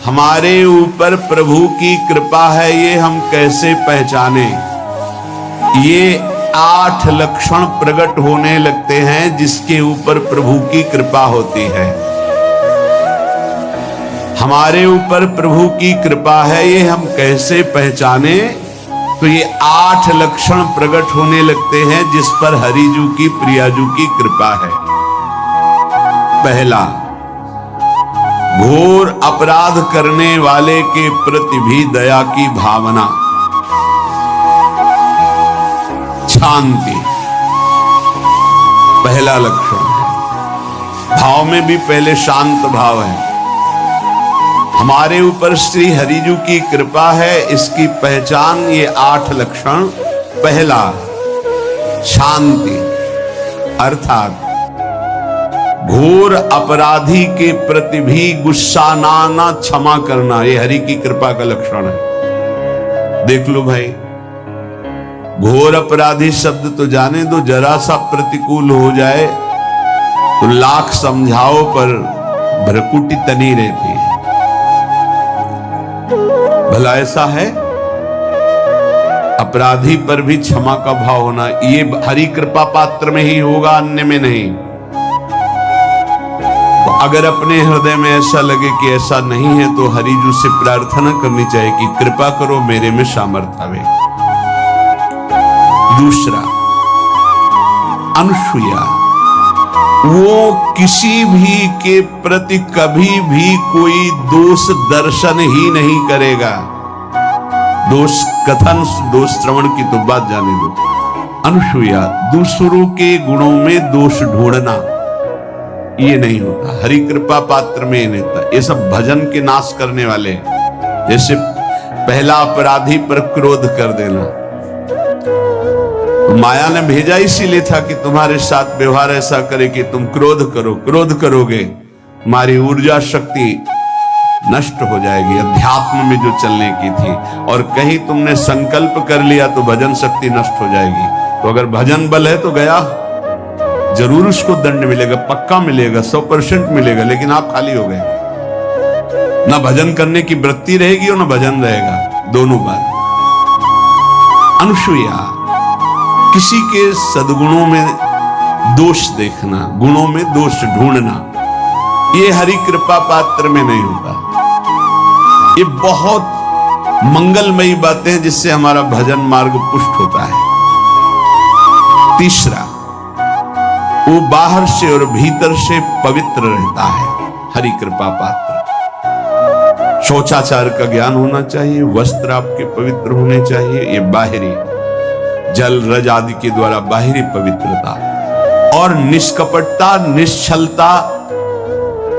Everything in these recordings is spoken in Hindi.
हमारे ऊपर प्रभु की कृपा है ये हम कैसे पहचाने? ये 8 लक्षण प्रकट होने लगते हैं जिसके ऊपर प्रभु की कृपा होती है। हमारे ऊपर प्रभु की कृपा है ये हम कैसे पहचाने? तो ये 8 लक्षण प्रकट होने लगते हैं जिस पर हरिजू की प्रियाजू की कृपा है। पहला, घोर अपराध करने वाले के प्रति भी दया की भावना, शांति पहला लक्षण है। भाव में भी पहले शांत भाव है। हमारे ऊपर श्री हरिजू की कृपा है, इसकी पहचान ये 8 लक्षण। पहला, शांति, अर्थात घोर अपराधी के प्रति भी गुस्सा ना आना, क्षमा करना, ये हरि की कृपा का लक्षण है। देख लो भाई, घोर अपराधी शब्द तो जाने दो, जरा सा प्रतिकूल हो जाए तो लाख समझाओ पर भ्रकुटी तनी रहती है। भला ऐसा है? अपराधी पर भी क्षमा का भाव होना, ये हरि कृपा पात्र में ही होगा, अन्य में नहीं। तो अगर अपने हृदय में ऐसा लगे कि ऐसा नहीं है तो हरिजू से प्रार्थना करनी चाहिए कि कृपा करो मेरे में सामर्थ्य आवे। दूसरा, अनुसूया, वो किसी भी के प्रति कभी भी कोई दोष दर्शन ही नहीं करेगा। दोष कथन, दोष श्रवण की तो बात जाने दो। अनुसूया, दूसरों के गुणों में दोष ढूंढना ये नहीं होता, हरि कृपा पात्र में नहीं होता। ये सब भजन के नाश करने वाले हैं। जैसे पहला अपराधी पर क्रोध कर देना, तो माया ने भेजा इसीलिए था कि तुम्हारे साथ व्यवहार ऐसा करे कि तुम क्रोध करो। क्रोध करोगे तुम्हारी ऊर्जा शक्ति नष्ट हो जाएगी, अध्यात्म में जो चलने की थी। और कहीं तुमने संकल्प कर लिया तो भजन शक्ति नष्ट हो जाएगी। तो अगर भजन बल है तो गया, जरूर उसको दंड मिलेगा, पक्का मिलेगा, 100% मिलेगा, लेकिन आप खाली हो गए। ना भजन करने की वृत्ति रहेगी और ना भजन रहेगा, दोनों बात। अनुसूया, किसी के सद्गुणों में दोष देखना, गुणों में दोष ढूंढना, ये हरि कृपा पात्र में नहीं होता। ये बहुत मंगलमयी बातें हैं जिससे हमारा भजन मार्ग पुष्ट होता है। तीसरा, वो बाहर से और भीतर से पवित्र रहता है, हरि कृपा पात्र। शौचाचार का ज्ञान होना चाहिए, वस्त्र आपके पवित्र होने चाहिए, ये बाहरी जल रज आदि के द्वारा बाहरी पवित्रता। और निष्कपटता, निश्चलता,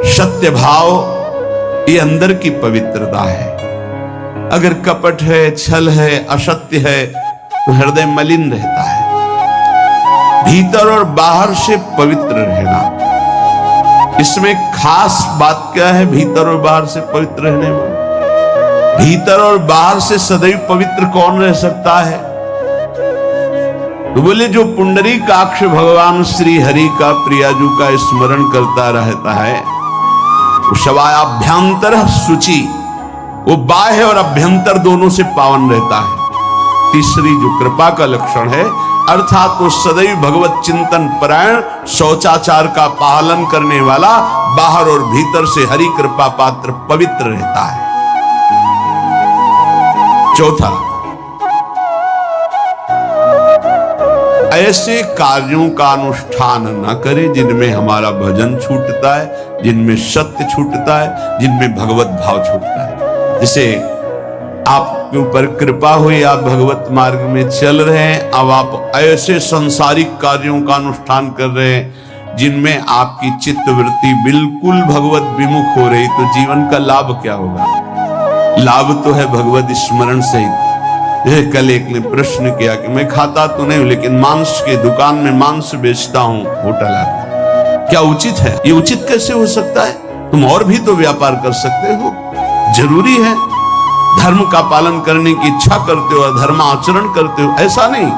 सत्य भाव, ये अंदर की पवित्रता है। अगर कपट है, छल है, असत्य है तो हृदय मलिन रहता है। भीतर और बाहर से पवित्र रहना, इसमें खास बात क्या है? भीतर और बाहर से पवित्र रहने में, भीतर और बाहर से सदैव पवित्र कौन रह सकता है? तो बोले जो पुंडरीकाक्ष भगवान श्री हरि का प्रियाजू का स्मरण करता रहता है, वो शवायाभ्यंतर शुचि, वो बाह्य और अभ्यंतर दोनों से पावन रहता है। तीसरी जो कृपा का लक्षण है, अर्थात वो सदैव भगवत चिंतन परायण, शौचाचार का पालन करने वाला, बाहर और भीतर से हरि कृपा पात्र पवित्र रहता है। चौथा, ऐसे कार्यों का अनुष्ठान न करे जिनमें हमारा भजन छूटता है, जिनमें सत्य छूटता है, जिनमें भगवत भाव छूटता है। जैसे आपके ऊपर कृपा हुई, आप भगवत मार्ग में चल रहे हैं, अब आप ऐसे सांसारिक कार्यों का अनुष्ठान कर रहे हैं जिनमें आपकी चित्तवृत्ति बिल्कुल भगवत विमुख हो रही, तो जीवन का लाभ क्या होगा? लाभ तो है भगवत स्मरण सहित। कल एक ने प्रश्न किया कि मैं खाता तो नहीं हूं लेकिन मांस की दुकान में मांस बेचता हूं, होटल आता, क्या उचित है? ये उचित कैसे हो सकता है? तुम और भी तो व्यापार कर सकते हो। जरूरी है धर्म का पालन करने की इच्छा करते हो, धर्म आचरण करते हो, ऐसा नहीं।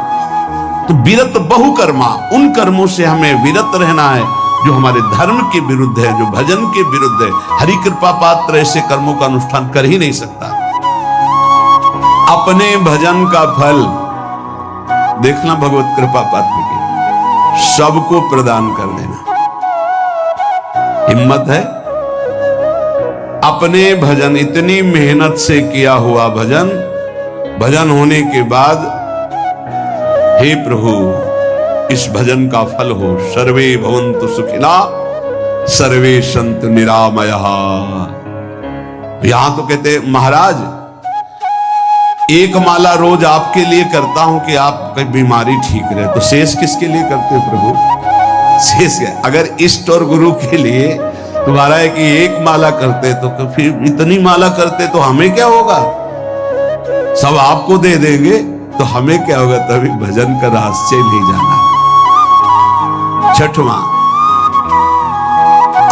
तो विरत बहुकर्मा, उन कर्मों से हमें विरत रहना है जो हमारे धर्म के विरुद्ध है, जो भजन के विरुद्ध है। हरि कृपा पात्र ऐसे कर्मों का अनुष्ठान कर ही नहीं सकता। अपने भजन का फल देखना भगवत कृपा पात्र की, सबको प्रदान कर देना। हिम्मत है? अपने भजन, इतनी मेहनत से किया हुआ भजन, भजन होने के बाद, हे प्रभु इस भजन का फल हो, सर्वे भवन्तु सुखिना सर्वे सन्तु निरामयाः। यहां तो कहते महाराज एक माला रोज आपके लिए करता हूं कि आपकी बीमारी ठीक रहे, तो शेष किसके लिए करते हो प्रभु? शेष है अगर इष्ट और गुरु के लिए तुम्हारा है कि एक माला करते तो फिर इतनी माला करते तो हमें क्या होगा? सब आपको दे देंगे तो हमें क्या होगा? तभी भजन का रहस्य नहीं जाना। छठवां,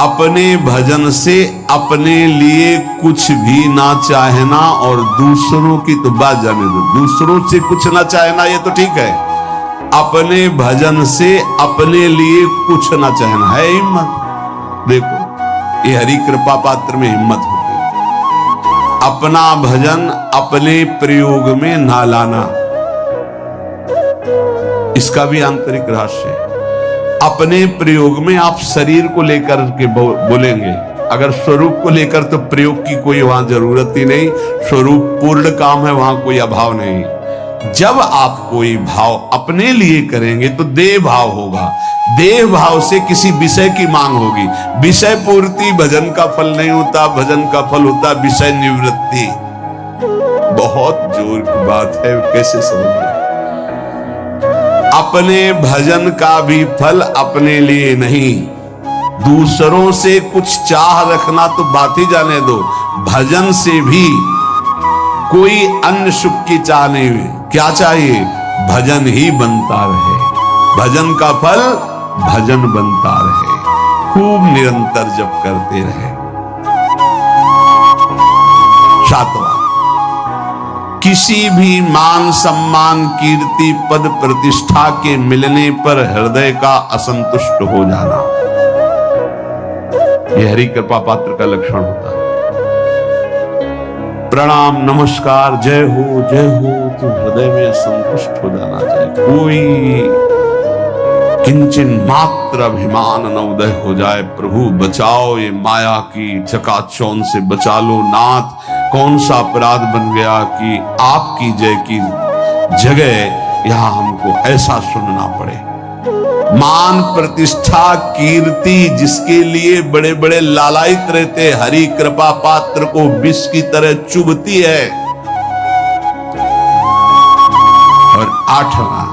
अपने भजन से अपने लिए कुछ भी ना चाहना और दूसरों की तो बात जाने दो, दूसरों से कुछ ना चाहना ये तो ठीक है, अपने भजन से अपने लिए कुछ ना चाहना है हिम्मत। देखो ये हरि कृपा पात्र में हिम्मत होती है। अपना भजन अपने प्रयोग में ना लाना, इसका भी आंतरिक रहस्य है। अपने प्रयोग में आप शरीर को लेकर के बोलेंगे, अगर स्वरूप को लेकर तो प्रयोग की कोई वहां जरूरत ही नहीं, स्वरूप पूर्ण काम है, वहां कोई अभाव नहीं। जब आप कोई भाव अपने लिए करेंगे तो देह भाव होगा, देह भाव से किसी विषय की मांग होगी। विषय पूर्ति भजन का फल नहीं होता, भजन का फल होता विषय निवृत्ति। बहुत जोर की बात है, कैसे समझिए? अपने भजन का भी फल अपने लिए नहीं, दूसरों से कुछ चाह रखना तो बात ही जाने दो, भजन से भी कोई अन्य सुख की चाह नहीं। क्या चाहिए? भजन ही बनता रहे, भजन का फल भजन बनता रहे, खूब निरंतर जप करते रहे। सातवां, किसी भी मान सम्मान कीर्ति पद प्रतिष्ठा के मिलने पर हृदय का असंतुष्ट हो जाना, यह हरि कृपा पात्र का लक्षण होता है। प्रणाम नमस्कार जय हो तो हृदय में संतुष्ट हो जाना चाहिए, कोई किंचन मात्र अभिमान न उदय हो जाए। प्रभु बचाओ, ये माया की चकाचौंध से बचा लो नाथ। कौन सा अपराध बन गया कि आपकी जय की जगह यहां हमको ऐसा सुनना पड़े। मान प्रतिष्ठा कीर्ति जिसके लिए बड़े बड़े लालायित रहते, हरि कृपा पात्र को विष की तरह चुभती है। और आठवां,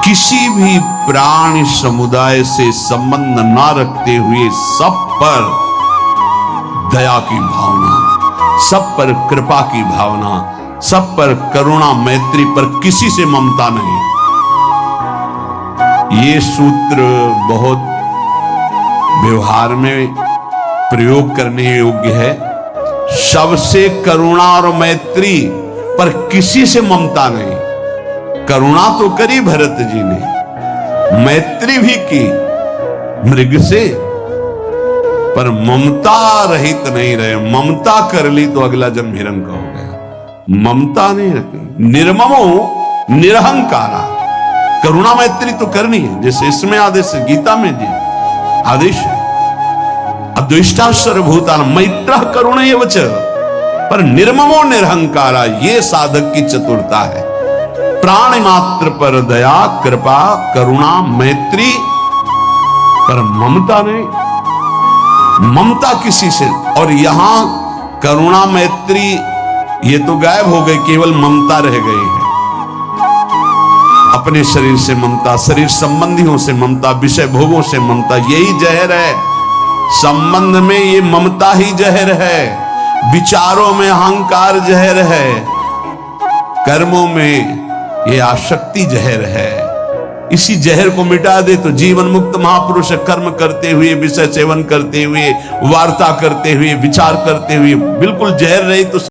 किसी भी प्राणी समुदाय से संबंध ना रखते हुए सब पर दया की भावना, सब पर कृपा की भावना, सब पर करुणा मैत्री, पर किसी से ममता नहीं। ये सूत्र बहुत व्यवहार में प्रयोग करने योग्य है। सबसे करुणा और मैत्री, पर किसी से ममता नहीं। करुणा तो करी भरत जी ने, मैत्री भी की मृग से, पर ममता रहित नहीं रहे। ममता कर ली तो अगला जन्म हिरण का हो गया। ममता नहीं रखी। निर्ममो निरहंकारा, करुणा मैत्री तो करनी है, जैसे इसमें आदेश है, गीता में जी आदेश है, अद्वेष्टा सर्वभूतान मैत्र करुणैव च, पर निर्ममो निरहंकारा, ये साधक की चतुरता है। प्राण मात्र पर दया कृपा करुणा मैत्री, पर ममता नहीं। ममता किसी से, और यहां करुणा मैत्री ये तो गायब हो गई, केवल ममता रह गई है। अपने शरीर से ममता, शरीर संबंधियों से ममता, विषय भोगों से ममता, यही जहर है। संबंध में ये ममता ही जहर है, विचारों में अहंकार जहर है, कर्मों में ये आसक्ति जहर है। इसी जहर को मिटा दे तो जीवन मुक्त महापुरुष कर्म करते हुए, विषय सेवन करते हुए, वार्ता करते हुए, विचार करते हुए, बिल्कुल जहर रही तो